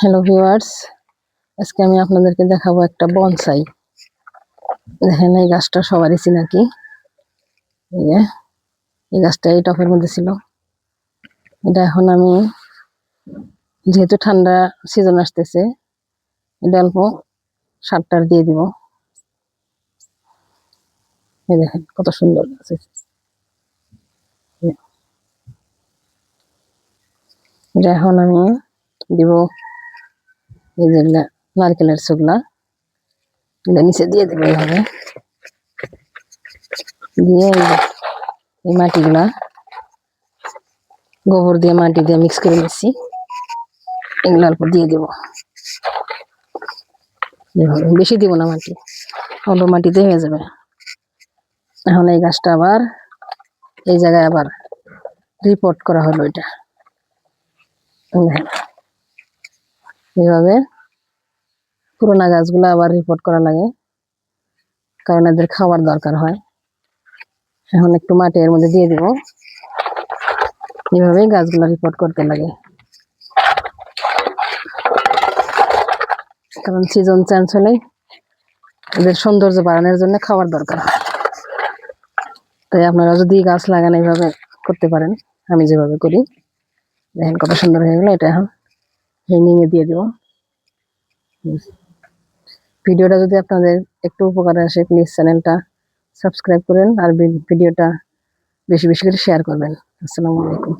Hello viewers, আজকে আমি আপনাদেরকে দেখাবো একটা বনসাই। দেখেন এই গাছটা সবারই চেনা কি। এই গাছটা এই টবের মধ্যে ছিল। এটা এখন আমি, যেহেতু ঠান্ডা সিজন আসতেছে, এটা অল্প সার দিয়ে দিব। এই দেখেন কত সুন্দর গাছ। এটা এখন আমি দিব এই যেগুলা নারকেলের চুগলা, এগুলো নিচে দিয়ে দেবো। এইভাবে দিয়ে এই মাটিগুলা গোবর দিয়ে মাটি দিয়ে মিক্স করে নিচ্ছি, এগুলো অল্প দিয়ে দেব। বেশি দিব না, মাটি অল্প মাটিতে হয়ে যাবে। এখন এই গাছটা আবার এই জায়গায় আবার রিপোর্ট করা হলো। এটা এইভাবে পুরোনো গাছগুলো আবার রিপোর্ট করা লাগে, কারণ এদের খাবার দরকার হয়। এখন একটু মাটি এর মধ্যে দিয়ে দিব, এইভাবেই গাছগুলো রিপোর্ট করতে লাগে, কারণ সিজন চেঞ্জ হলেই এদের সৌন্দর্য বাড়ানোর জন্য খাবার দরকার হয়। তাই আপনারা যদি গাছ লাগান এইভাবে করতে পারেন, আমি যেভাবে করি। দেখেন কত সুন্দর হয়ে গেলো। এটা এখন হ্যাঙ্গিং এ দিয়ে দেব। ভিডিওটা যদি আপনাদের একটু উপকারে আসে, প্লিজ চ্যানেলটা সাবস্ক্রাইব করেন আর ভিডিওটা বেশি বেশি করে শেয়ার করবেন। আসসালামু আলাইকুম।